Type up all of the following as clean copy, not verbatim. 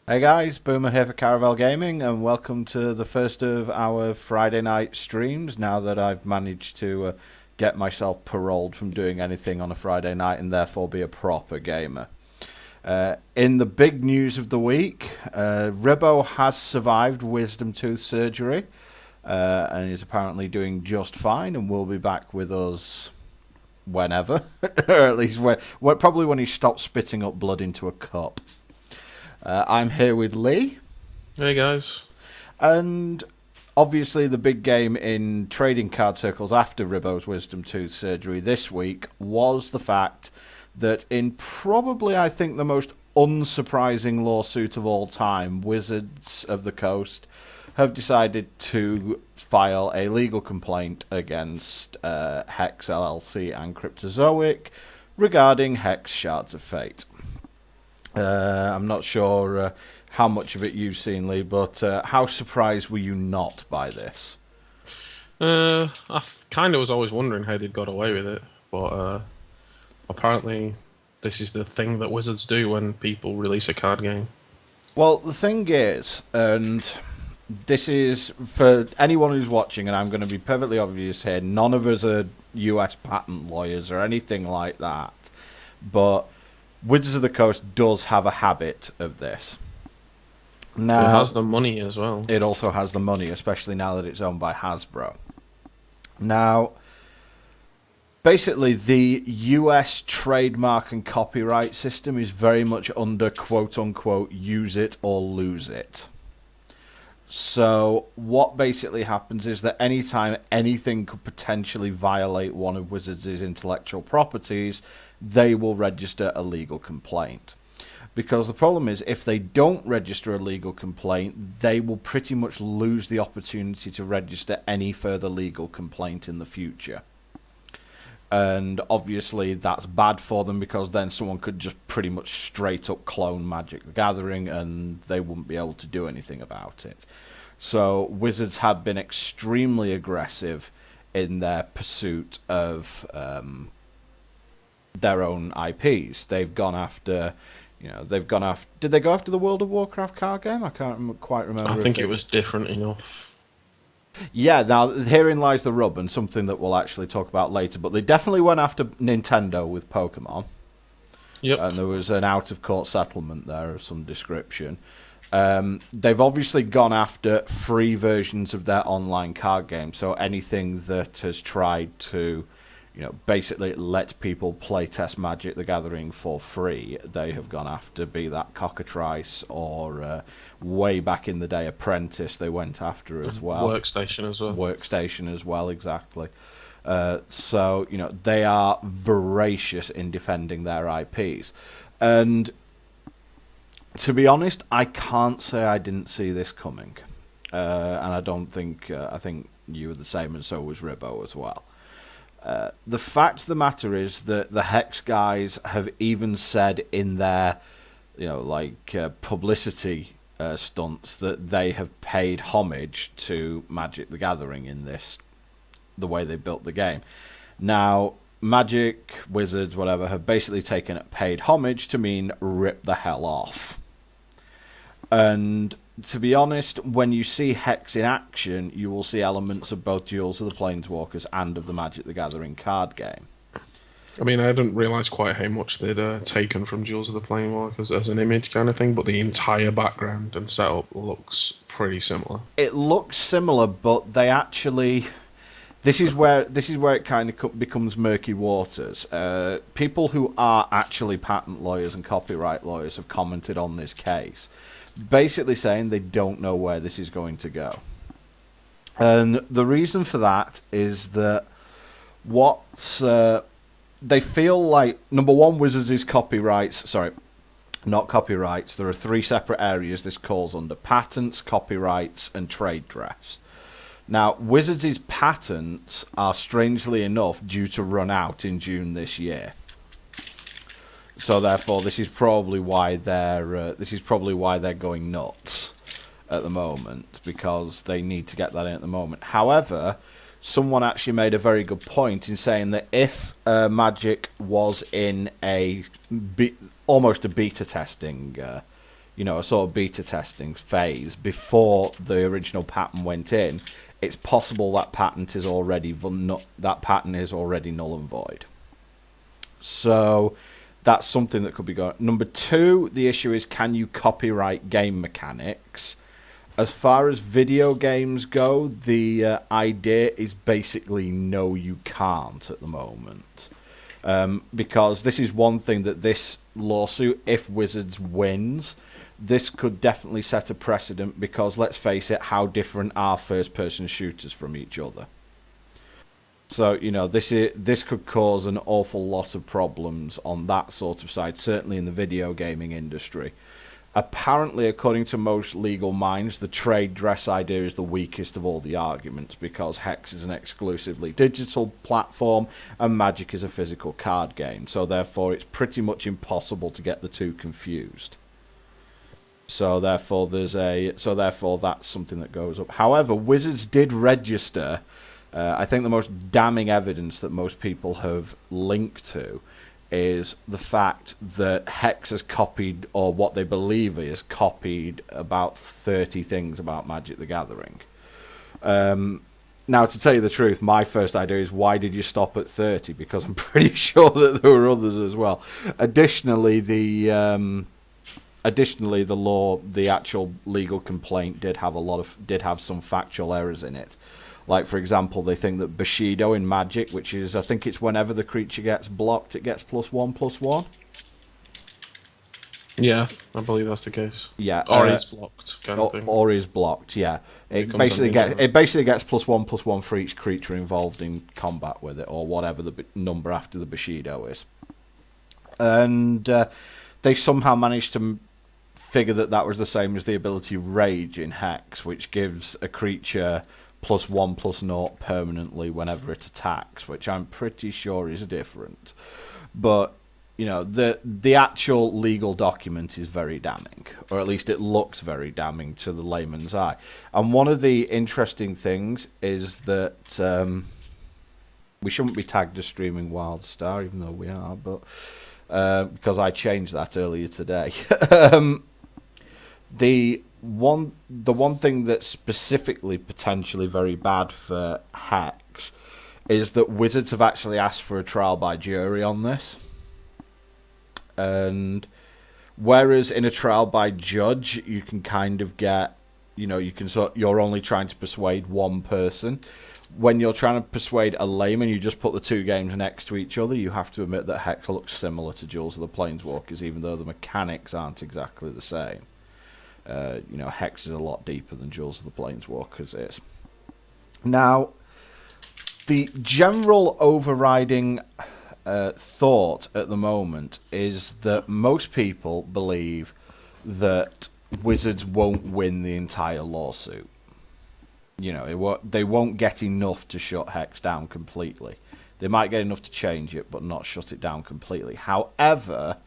Hey guys, Boomer here for Caravel Gaming, and welcome to the first of our Friday night streams. Now that I've managed to get myself paroled from doing anything on a Friday night and therefore be a proper gamer. In the big news of the week, Ribbo has survived wisdom tooth surgery and is apparently doing just fine and will be back with us whenever, or at least probably when he stops spitting up blood into a cup. I'm here with Lee. Hey guys. And obviously the big game in trading card circles after Ribbo's wisdom tooth surgery this week was the fact that in probably, I think, the most unsurprising lawsuit of all time, Wizards of the Coast have decided to file a legal complaint against Hex LLC and Cryptozoic regarding Hex Shards of Fate. I'm not sure how much of it you've seen, Lee, but how surprised were you not by this? I kind of was always wondering how they'd got away with it, but apparently this is the thing that Wizards do when people release a card game. Well, the thing is, and this is for anyone who's watching, and I'm going to be perfectly obvious here, none of us are US patent lawyers or anything like that, but Wizards of the Coast does have a habit of this. Now, It has the money as well. It also has the money, especially now that it's owned by Hasbro. Now, basically, the US trademark and copyright system is very much under quote-unquote use it or lose it. So what basically happens is that anytime anything could potentially violate one of Wizards' intellectual properties, they will register a legal complaint. Because the problem is, if they don't register a legal complaint, they will pretty much lose the opportunity to register any further legal complaint in the future. And obviously that's bad for them, because then someone could just pretty much straight up clone Magic the Gathering and they wouldn't be able to do anything about it. So Wizards have been extremely aggressive in their pursuit of their own IPs. They've gone after, did they go after the World of Warcraft card game? I can't quite remember. I think it was different enough. Yeah, now herein lies the rub, and something that we'll actually talk about later, but they definitely went after Nintendo with Pokemon. Yep. And there was an out-of-court settlement there of some description. They've obviously gone after free versions of their online card game, so anything that has tried to, basically let people play test Magic the Gathering for free, they have gone after, be that Cockatrice or way back in the day Apprentice they went after as well. Workstation as well. Workstation as well, exactly. So, they are voracious in defending their IPs. And to be honest, I can't say I didn't see this coming. And I don't think, I think you were the same, and so was Ribbo as well. The fact of the matter is that the Hex guys have even said in their, publicity stunts that they have paid homage to Magic the Gathering in this, the way they built the game. Now, Magic, Wizards, whatever, have basically taken paid homage to mean rip the hell off. And to be honest, when you see Hex in action, you will see elements of both Duels of the Planeswalkers and of the Magic the Gathering card game. I mean, I didn't realise quite how much they'd taken from Duels of the Planeswalkers as an image kind of thing, but the entire background and setup looks pretty similar. It looks similar, but they actually... This is where it kind of becomes murky waters. People who are actually patent lawyers and copyright lawyers have commented on this case, basically saying they don't know where this is going to go. And the reason for that is that they feel like, number one, Wizards is copyrights. Sorry, not copyrights. There are three separate areas this calls under: patents, copyrights, and trade dress. Now, Wizards' patents are, strangely enough, due to run out in June this year. So therefore, this is probably why they're going nuts at the moment, because they need to get that in at the moment. However, someone actually made a very good point in saying that if Magic was in almost a beta testing a sort of beta testing phase before the original patent went in, it's possible that patent is already null and void. So that's something that could be going. Number 2, the issue is, can you copyright game mechanics? As far as video games go, the idea is basically no, you can't at the moment. Because this is one thing that this lawsuit, if Wizards wins, this could definitely set a precedent, because let's face it, how different are first-person shooters from each other? So, this could cause an awful lot of problems on that sort of side, certainly in the video gaming industry. Apparently, according to most legal minds, the trade dress idea is the weakest of all the arguments, because Hex is an exclusively digital platform and Magic is a physical card game. So therefore, it's pretty much impossible to get the two confused. So therefore, that's something that goes up. However, Wizards did register. I think the most damning evidence that most people have linked to is the fact that Hex has copied, or what they believe is copied, about 30 things about Magic the Gathering. Now, to tell you the truth, my first idea is, why did you stop at 30? Because I'm pretty sure that there were others as well. Additionally, the actual legal complaint did have some factual errors in it. Like, for example, they think that Bushido in Magic, which is, I think it's whenever the creature gets blocked, it gets +1/+1. Yeah, I believe that's the case. Yeah, or is blocked, kind of thing. Or is blocked. Yeah, it basically gets +1/+1 for each creature involved in combat with it, or whatever the number after the Bushido is. And they somehow managed to figure that was the same as the ability Rage in Hex, which gives a creature +1/+0 permanently whenever it attacks, which I'm pretty sure is different. But the actual legal document is very damning, or at least it looks very damning to the layman's eye. And one of the interesting things is that we shouldn't be tagged as Streaming Wildstar, even though we are, but because I changed that earlier today. The one thing that's specifically potentially very bad for Hex is that Wizards have actually asked for a trial by jury on this. And whereas in a trial by judge, you can kind of get, you're only trying to persuade one person. When you're trying to persuade a layman, you just put the two games next to each other. You have to admit that Hex looks similar to Jewels of the Planeswalkers, even though the mechanics aren't exactly the same. Hex is a lot deeper than Jewels of the Planeswalkers is. Now, the general overriding thought at the moment is that most people believe that Wizards won't win the entire lawsuit. They won't get enough to shut Hex down completely. They might get enough to change it, but not shut it down completely. However,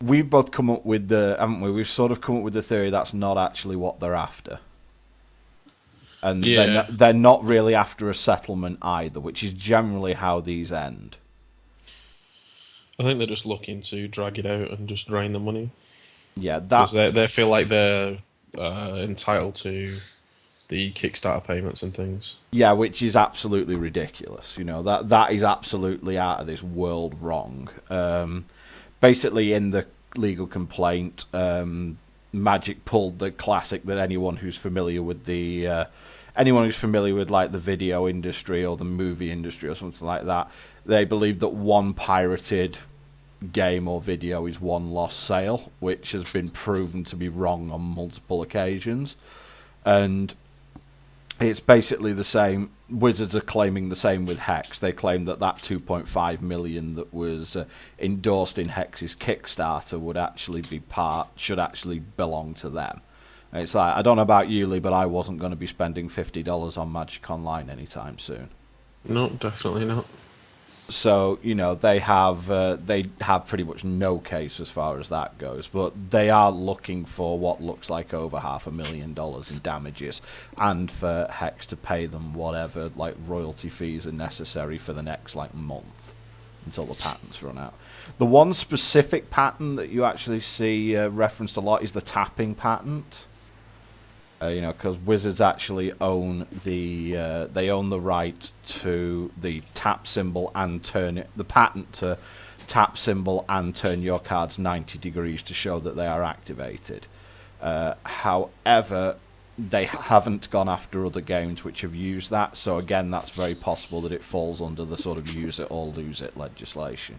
we've both come up with haven't we? We've sort of come up with the theory that's not actually what they're after. And they're not really after a settlement either, which is generally how these end. I think they're just looking to drag it out and just drain the money. Yeah, because they feel like they're entitled to the Kickstarter payments and things. Yeah, which is absolutely ridiculous. That is absolutely out of this world wrong. Basically, in the legal complaint, Magic pulled the classic that anyone who's familiar with the video industry or the movie industry or something like that, they believe that one pirated game or video is one lost sale, which has been proven to be wrong on multiple occasions. And it's basically the same. Wizards are claiming the same with Hex. They claim that 2.5 million that was endorsed in Hex's Kickstarter should actually belong to them. And it's like, I don't know about you, Lee, but I wasn't going to be spending $50 on Magic Online anytime soon. No, definitely not. So, they have pretty much no case as far as that goes, but they are looking for what looks like over $500,000 in damages, and for Hex to pay them whatever royalty fees are necessary for the next month, until the patents run out. The one specific patent that you actually see referenced a lot is the tapping patent. Because Wizards actually own they own the right to the tap symbol and the patent to tap symbol and turn your cards 90 degrees to show that they are activated. However, they haven't gone after other games which have used that, so again, that's very possible that it falls under the sort of use it or lose it legislation.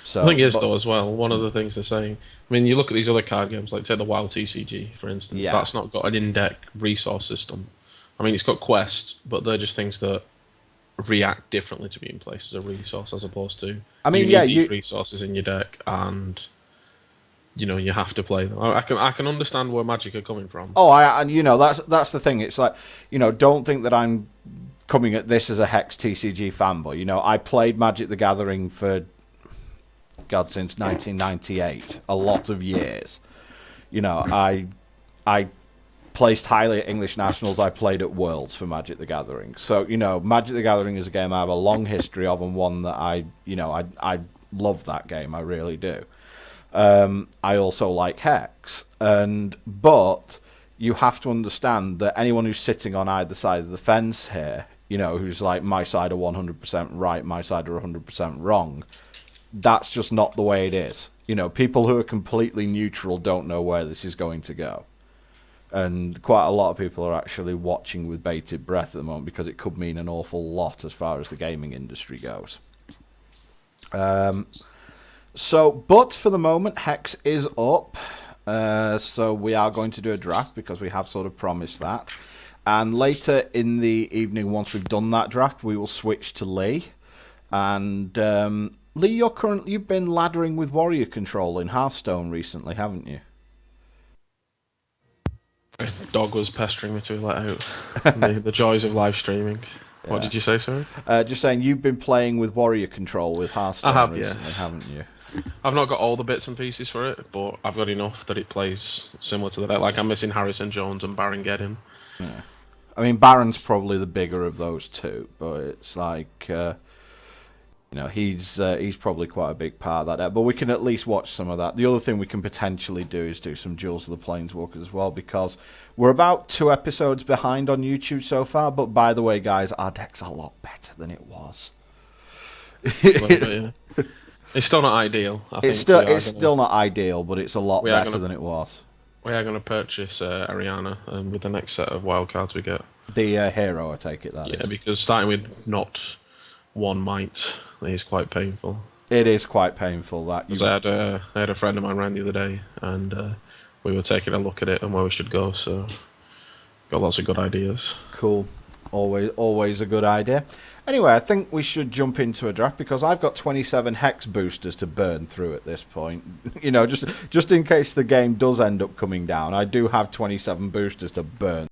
So, I think it is, though, as well. One of the things they're saying, I mean, you look at these other card games, like, say, the WoTCG, for instance, that's not got an in-deck resource system. I mean, it's got quests, but they're just things that react differently to being placed as a resource, as opposed to, you need these resources in your deck, and, you have to play them. I can understand where Magic are coming from. Oh, that's the thing. It's like, don't think that I'm coming at this as a HexTCG fanboy. I played Magic the Gathering for... God, since 1998, a lot of years. I placed highly at English Nationals. I played at Worlds for Magic the Gathering. So, Magic the Gathering is a game I have a long history of, and one that I love that game. I really do. I also like Hex, but you have to understand that anyone who's sitting on either side of the fence here, who's like, my side are 100% right, my side are 100% wrong. That's just not the way it is. People who are completely neutral don't know where this is going to go. And quite a lot of people are actually watching with bated breath at the moment, because it could mean an awful lot as far as the gaming industry goes. But for the moment, Hex is up. So we are going to do a draft, because we have sort of promised that. And later in the evening, once we've done that draft, we will switch to Lee. And... Lee, you've been laddering with Warrior Control in Hearthstone recently, haven't you? Dog was pestering me to let out the joys of live streaming. Yeah. What did you say, sorry? Just saying, you've been playing with Warrior Control with Hearthstone recently, haven't you? I've not got all the bits and pieces for it, but I've got enough that it plays similar to the deck. Like, I'm missing Harrison Jones and Baron Geddon. Yeah. I mean, Baron's probably the bigger of those two, but it's like... he's probably quite a big part of that deck, but we can at least watch some of that. The other thing we can potentially do is do some Jewels of the Planeswalkers as well, because we're about 2 episodes behind on YouTube so far, but by the way, guys, our deck's a lot better than it was. It's still not ideal. It's still not ideal, but it's a lot better than it was. We are going to purchase Ariana with the next set of wildcards we get. The hero, I take it that is. Yeah, because starting with not one might... It's quite painful. It is quite painful, that. Because I had a friend of mine around the other day, and we were taking a look at it and where we should go, so got lots of good ideas. Cool. Always a good idea. Anyway, I think we should jump into a draft, because I've got 27 Hex boosters to burn through at this point. Just in case the game does end up coming down, I do have 27 boosters to burn